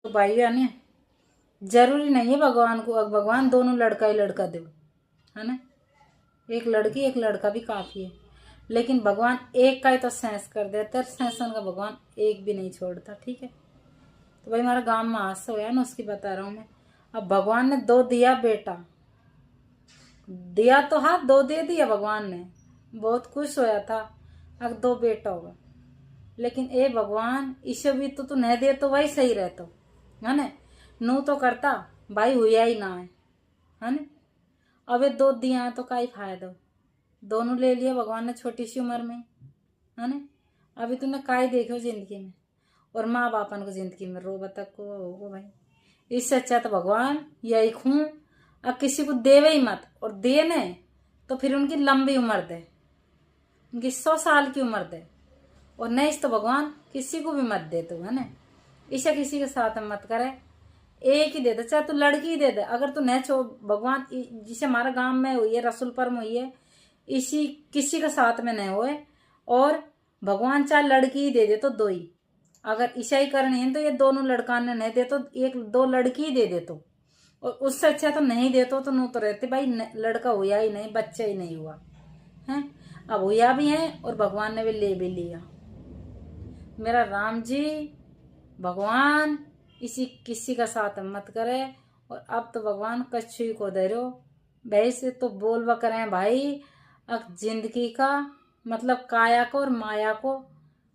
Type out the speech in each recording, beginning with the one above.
तो भाई है ना, जरूरी नहीं है भगवान को, भगवान दोनों लड़का ही लड़का दे, है ना, एक लड़की एक लड़का भी काफी है। लेकिन भगवान एक का ही तो सेंस कर देता, सेंसन का भगवान एक भी नहीं छोड़ता। ठीक है, तो भाई हमारा गांव में हादसा हुआ ना, उसकी बता रहा हूँ मैं। अब भगवान ने दो दिया बेटा, दिया तो हाथ दो दे दिया भगवान ने, बहुत खुश होया था। अब दो बेटा होगा, लेकिन ए भगवान ईश्वर भी तो तू नहीं दे तो वही सही रहता, है ना, नू तो करता भाई हुआ ही ना है ना। अब ये दो दिया है तो का ही फायदा, दोनों ले लिया भगवान ने छोटी सी उम्र में, है ना। अभी तूने का ही देखो जिंदगी में, और माँ बापन को जिंदगी में रो बतक को होगा भाई। इससे अच्छा तो भगवान यही खूं अब किसी को देवे ही मत, और देने तो फिर उनकी लंबी उम्र दे, उनकी 100 साल की उम्र दे, और नहीं तो भगवान किसी को भी मत दे तू, है ना। ईशा किसी के साथ में मत करे, एक ही दे दे, चाहे तू लड़की ही दे दे। अगर तू नहीं छो भगवान, जिसे हमारे गांव में हुई है, रसूलपुर में हुई है, इसी किसी के साथ में नहीं हुए, और भगवान चाहे लड़की ही दे दे तो दो ही, अगर ईशा ही करनी है तो ये दोनों लड़का ने नहीं दे तो एक दो लड़की ही दे दे तो, और उससे अच्छा तो नहीं दे तो नू तो रहते भाई, लड़का हुआ ही नहीं, बच्चा ही नहीं हुआ है। अब हुआ भी है और भगवान ने भी ले भी लिया। मेरा राम जी भगवान इसी किसी का साथ मत करे, और अब तो भगवान कच्छू को दे रहे हो वैसे तो बोलवा करें भाई। अब जिंदगी का मतलब काया को और माया को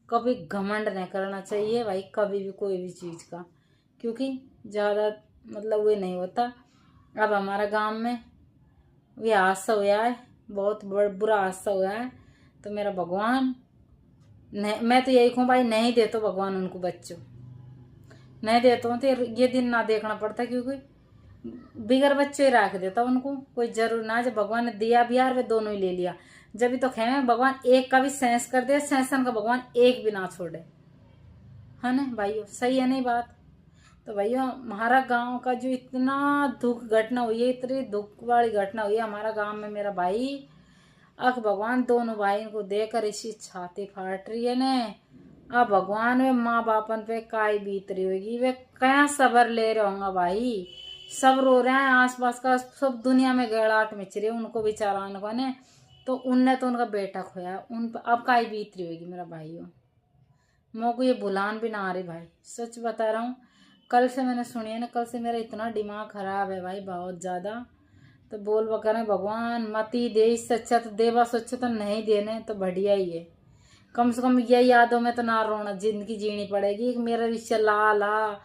कभी घमंड नहीं करना चाहिए भाई, कभी भी कोई भी चीज का, क्योंकि ज्यादा मतलब वो नहीं होता। अब हमारा गांव में ये हादसा हुआ है, बहुत बुरा हादसा हुआ है, तो मेरा भगवान नहीं, मैं तो यही कहूँ भाई, नहीं दे तो भगवान उनको बच्चों नहीं देता हूँ तो ये दिन ना देखना पड़ता, क्योंकि बिगर बच्चे ही रख देता उनको, कोई जरूर ना। जब भगवान ने दिया भी यार वे दोनों ही ले लिया, जब भी तो खेमे भगवान एक का भी सेंस कर दे, सेंसन का भगवान एक भी ना छोड़े, है ना भाइयों, सही है नहीं बात। तो भैया हमारा गांव का जो इतना दुख घटना हुई है, इतनी दुख वाली घटना हुई है हमारा गांव में, मेरा भाई अख भगवान दोनों भाई को देकर इसी छाती फाट रही है ने। अब भगवान वे माँ बापन पे काई बीत रही होगी, वे क्या सबर ले रहे होंगे भाई, सब रो रहे हैं, आसपास का सब दुनिया में गड़ाट मच रही है उनको बेचारा को ने। तो उनने तो उनका बेटा खोया, उन पर अब काई बीत रही होगी मेरा भाइयों, मोको ये भुलान भी ना आ रही भाई, सच बता रहा हूँ। कल से मैंने सुनी है ना, कल से मेरा इतना दिमाग खराब है भाई, बहुत ज्यादा। तो बोल बकर भगवान मती दे, इससे अच्छा तो देवा सोचे तो नहीं देने तो बढ़िया ही है, कम से कम ये यादों में तो ना रोना, जिंदगी जीनी पड़ेगी। मेरा रिश्ता ला ला